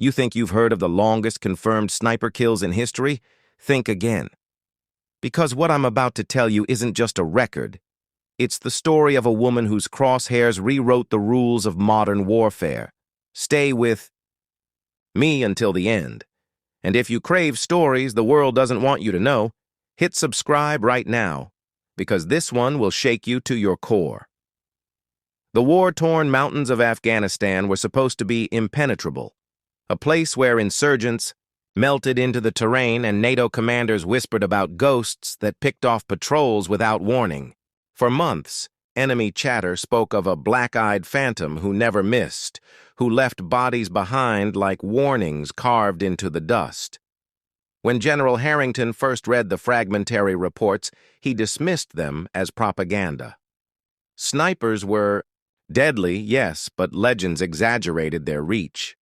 You think you've heard of the longest confirmed sniper kills in history? Think again. Because what I'm about to tell you isn't just a record. It's the story of a woman whose crosshairs rewrote the rules of modern warfare. Stay with me until the end. And if you crave stories the world doesn't want you to know, hit subscribe right now, because this one will shake you to your core. The war-torn mountains of Afghanistan were supposed to be impenetrable, a place where insurgents melted into the terrain and NATO commanders whispered about ghosts that picked off patrols without warning. For months, enemy chatter spoke of a black-eyed phantom who never missed, who left bodies behind like warnings carved into the dust. When General Harrington first read the fragmentary reports, he dismissed them as propaganda. Snipers were deadly, yes, but legends exaggerated their reach.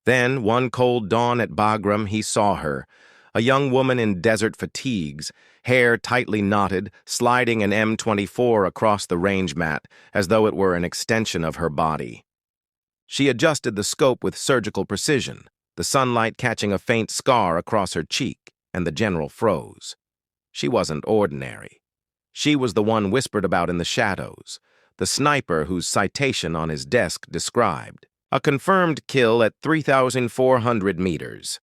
Then, one cold dawn at Bagram, he saw her, a young woman in desert fatigues, hair tightly knotted, sliding an M24 across the range mat as though it were an extension of her body. She adjusted the scope with surgical precision, the sunlight catching a faint scar across her cheek, and the general froze. She wasn't ordinary. She was the one whispered about in the shadows, the sniper whose citation on his desk described a confirmed kill at 3,400 meters.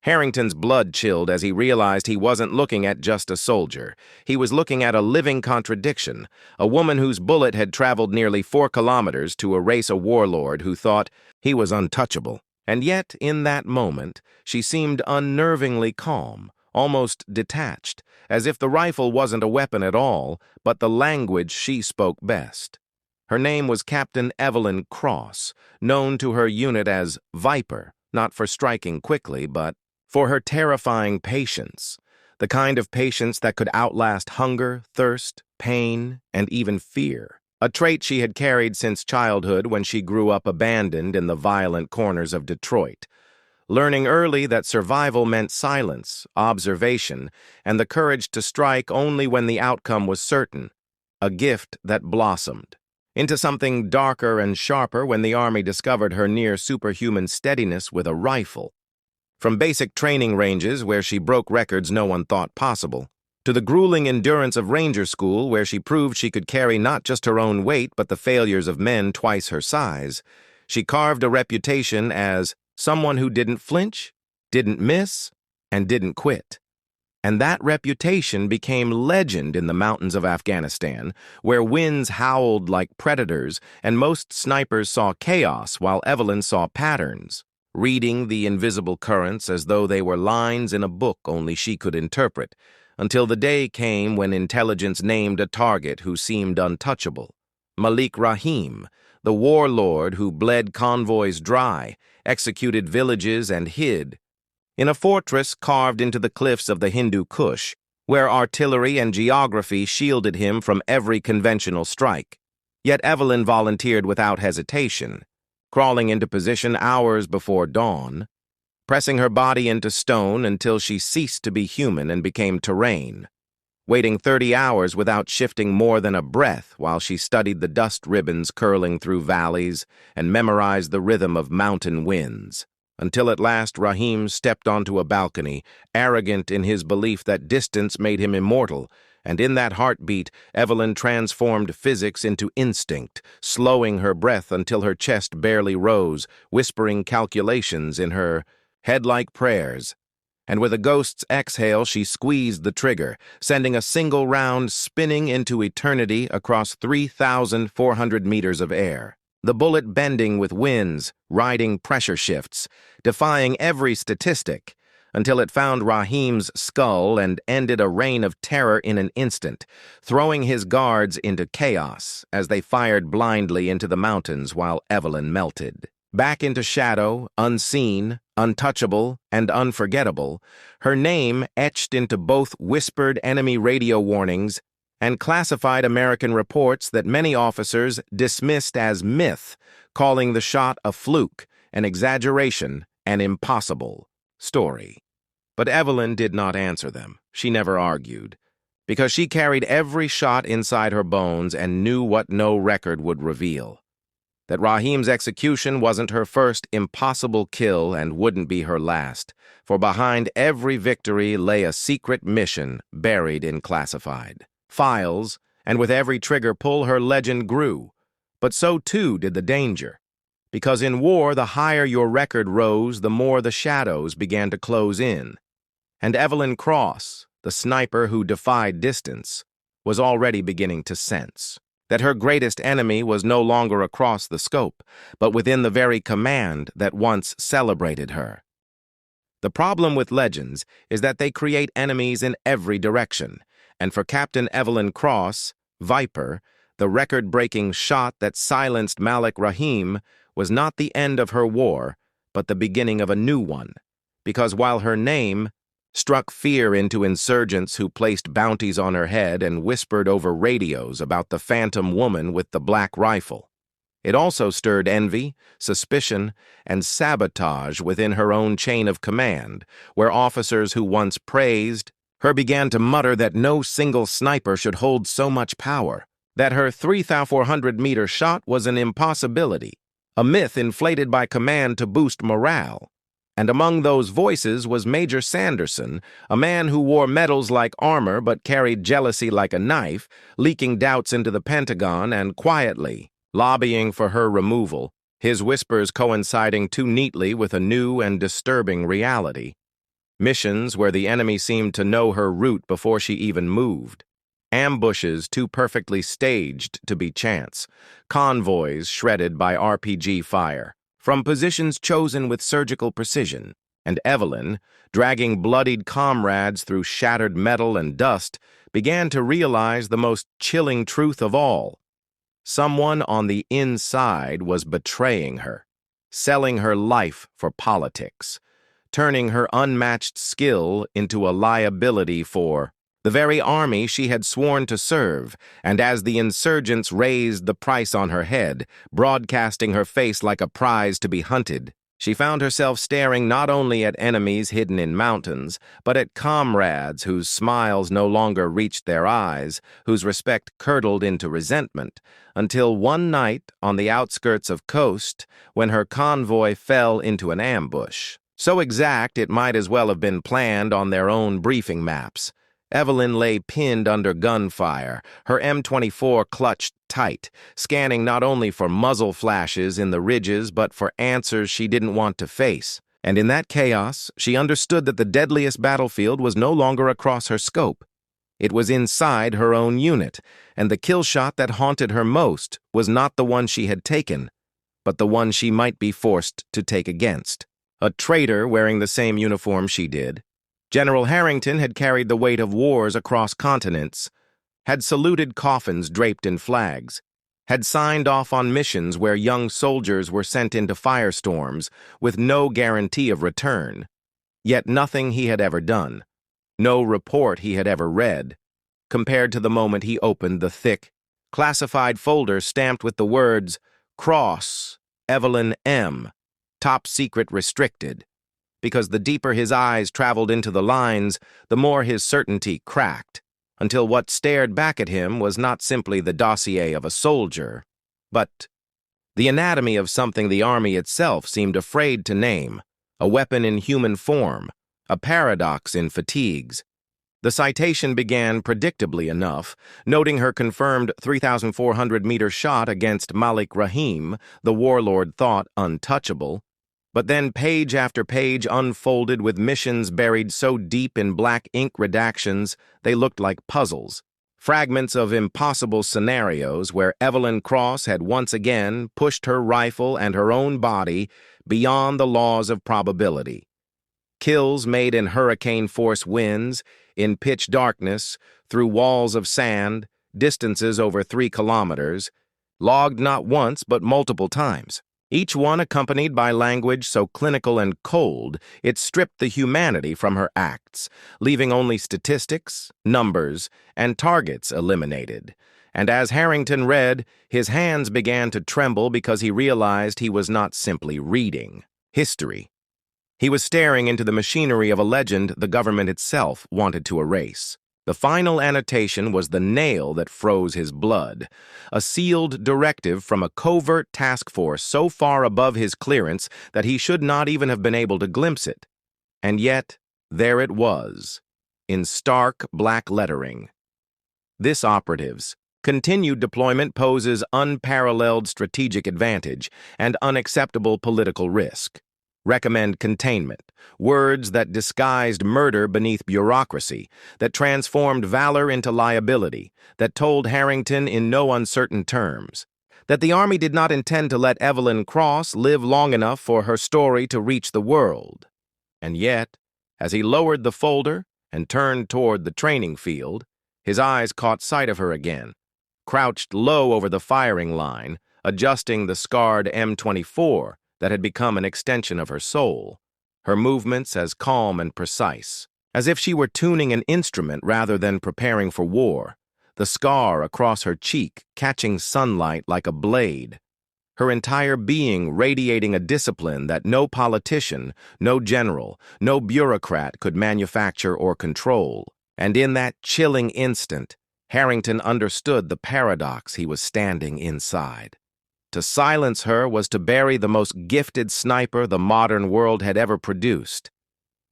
Harrington's blood chilled as he realized he wasn't looking at just a soldier. He was looking at a living contradiction, a woman whose bullet had traveled nearly 4 kilometers to erase a warlord who thought he was untouchable. And yet, in that moment, she seemed unnervingly calm, almost detached, as if the rifle wasn't a weapon at all, but the language she spoke best. Her name was Captain Evelyn Cross, known to her unit as Viper, not for striking quickly, but for her terrifying patience, the kind of patience that could outlast hunger, thirst, pain, and even fear, a trait she had carried since childhood when she grew up abandoned in the violent corners of Detroit, learning early that survival meant silence, observation, and the courage to strike only when the outcome was certain, a gift that blossomed into something darker and sharper when the Army discovered her near-superhuman steadiness with a rifle. From basic training ranges where she broke records no one thought possible, to the grueling endurance of Ranger School where she proved she could carry not just her own weight but the failures of men twice her size, she carved a reputation as someone who didn't flinch, didn't miss, and didn't quit. And that reputation became legend in the mountains of Afghanistan, where winds howled like predators and most snipers saw chaos while Evelyn saw patterns, reading the invisible currents as though they were lines in a book only she could interpret, until the day came when intelligence named a target who seemed untouchable. Malik Rahim, the warlord who bled convoys dry, executed villages, and hid in a fortress carved into the cliffs of the Hindu Kush, where artillery and geography shielded him from every conventional strike. Yet Evelyn volunteered without hesitation, crawling into position hours before dawn, pressing her body into stone until she ceased to be human and became terrain, waiting 30 hours without shifting more than a breath while she studied the dust ribbons curling through valleys and memorized the rhythm of mountain winds, until at last Rahim stepped onto a balcony, arrogant in his belief that distance made him immortal, and in that heartbeat, Evelyn transformed physics into instinct, slowing her breath until her chest barely rose, whispering calculations in her head like prayers. And with a ghost's exhale, she squeezed the trigger, sending a single round spinning into eternity across 3,400 meters of air. The bullet bending with winds, riding pressure shifts, defying every statistic, until it found Rahim's skull and ended a reign of terror in an instant, throwing his guards into chaos as they fired blindly into the mountains while Evelyn melted. Back into shadow, unseen, untouchable, and unforgettable, her name etched into both whispered enemy radio warnings and classified American reports that many officers dismissed as myth, calling the shot a fluke, an exaggeration, an impossible story. But Evelyn did not answer them. She never argued, because she carried every shot inside her bones and knew what no record would reveal, that Rahim's execution wasn't her first impossible kill and wouldn't be her last, for behind every victory lay a secret mission buried in classified files, and with every trigger pull her legend grew. But so too did the danger, because in war the higher your record rose, the more the shadows began to close in. And Evelyn Cross, the sniper who defied distance, was already beginning to sense that her greatest enemy was no longer across the scope, but within the very command that once celebrated her. The problem with legends is that they create enemies in every direction, and for Captain Evelyn Cross, Viper, the record-breaking shot that silenced Malik Rahim was not the end of her war, but the beginning of a new one, because while her name struck fear into insurgents who placed bounties on her head and whispered over radios about the phantom woman with the black rifle, it also stirred envy, suspicion, and sabotage within her own chain of command, where officers who once praised her began to mutter that no single sniper should hold so much power, that her 3,400-meter shot was an impossibility, a myth inflated by command to boost morale. And among those voices was Major Sanderson, a man who wore medals like armor but carried jealousy like a knife, leaking doubts into the Pentagon and quietly lobbying for her removal, his whispers coinciding too neatly with a new and disturbing reality. Missions where the enemy seemed to know her route before she even moved. Ambushes too perfectly staged to be chance. Convoys shredded by RPG fire, from positions chosen with surgical precision. And Evelyn, dragging bloodied comrades through shattered metal and dust, began to realize the most chilling truth of all. Someone on the inside was betraying her, selling her life for politics, turning her unmatched skill into a liability for the very army she had sworn to serve, and as the insurgents raised the price on her head, broadcasting her face like a prize to be hunted, she found herself staring not only at enemies hidden in mountains, but at comrades whose smiles no longer reached their eyes, whose respect curdled into resentment, until one night on the outskirts of Coast, when her convoy fell into an ambush. So exact it might as well have been planned on their own briefing maps. Evelyn lay pinned under gunfire, her M24 clutched tight, scanning not only for muzzle flashes in the ridges but for answers she didn't want to face. And in that chaos, she understood that the deadliest battlefield was no longer across her scope. It was inside her own unit, and the kill shot that haunted her most was not the one she had taken, but the one she might be forced to take against. A traitor wearing the same uniform she did. General Harrington had carried the weight of wars across continents, had saluted coffins draped in flags, had signed off on missions where young soldiers were sent into firestorms with no guarantee of return. Yet nothing he had ever done, no report he had ever read, compared to the moment he opened the thick, classified folder stamped with the words, Cross, Evelyn M., Top Secret Restricted. Because the deeper his eyes traveled into the lines, the more his certainty cracked, until what stared back at him was not simply the dossier of a soldier, but the anatomy of something the army itself seemed afraid to name, a weapon in human form, a paradox in fatigues. The citation began predictably enough, noting her confirmed 3,400-meter shot against Malik Rahim, the warlord thought untouchable. But then page after page unfolded with missions buried so deep in black ink redactions they looked like puzzles, fragments of impossible scenarios where Evelyn Cross had once again pushed her rifle and her own body beyond the laws of probability. Kills made in hurricane-force winds, in pitch darkness, through walls of sand, distances over 3 kilometers, logged not once but multiple times. Each one accompanied by language so clinical and cold, it stripped the humanity from her acts, leaving only statistics, numbers, and targets eliminated. And as Harrington read, his hands began to tremble because he realized he was not simply reading history. He was staring into the machinery of a legend the government itself wanted to erase. The final annotation was the nail that froze his blood, a sealed directive from a covert task force so far above his clearance that he should not even have been able to glimpse it. And yet, there it was, in stark black lettering. This operative's continued deployment poses unparalleled strategic advantage and unacceptable political risk. Recommend containment, words that disguised murder beneath bureaucracy, that transformed valor into liability, that told Harrington in no uncertain terms that the Army did not intend to let Evelyn Cross live long enough for her story to reach the world. And yet, as he lowered the folder and turned toward the training field, his eyes caught sight of her again, crouched low over the firing line, adjusting the scarred M24 that had become an extension of her soul, her movements as calm and precise, as if she were tuning an instrument rather than preparing for war, the scar across her cheek catching sunlight like a blade, her entire being radiating a discipline that no politician, no general, no bureaucrat could manufacture or control. And in that chilling instant, Harrington understood the paradox he was standing inside. To silence her was to bury the most gifted sniper the modern world had ever produced.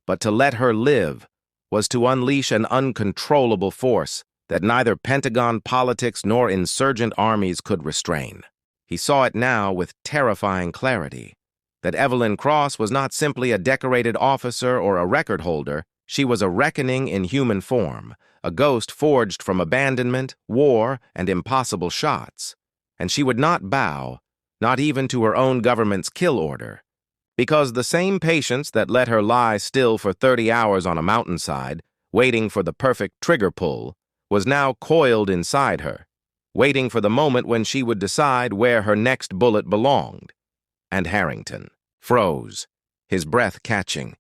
But to let her live was to unleash an uncontrollable force that neither Pentagon politics nor insurgent armies could restrain. He saw it now with terrifying clarity, that Evelyn Cross was not simply a decorated officer or a record holder. She was a reckoning in human form, a ghost forged from abandonment, war, and impossible shots. And she would not bow, not even to her own government's kill order, because the same patience that let her lie still for 30 hours on a mountainside, waiting for the perfect trigger pull, was now coiled inside her, waiting for the moment when she would decide where her next bullet belonged. And Harrington froze, his breath catching,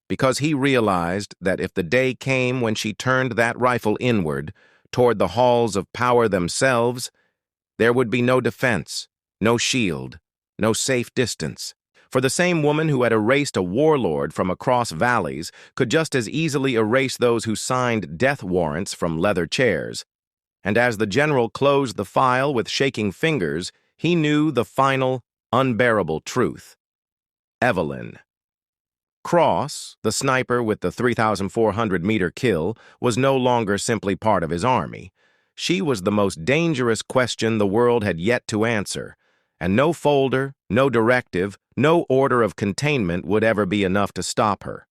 because he realized that if the day came when she turned that rifle inward, toward the halls of power themselves, there would be no defense, no shield, no safe distance. For the same woman who had erased a warlord from across valleys could just as easily erase those who signed death warrants from leather chairs. And as the general closed the file with shaking fingers, he knew the final, unbearable truth. Evelyn Cross, the sniper with the 3,400-meter kill, was no longer simply part of his army. She was the most dangerous question the world had yet to answer, and no folder, no directive, no order of containment would ever be enough to stop her.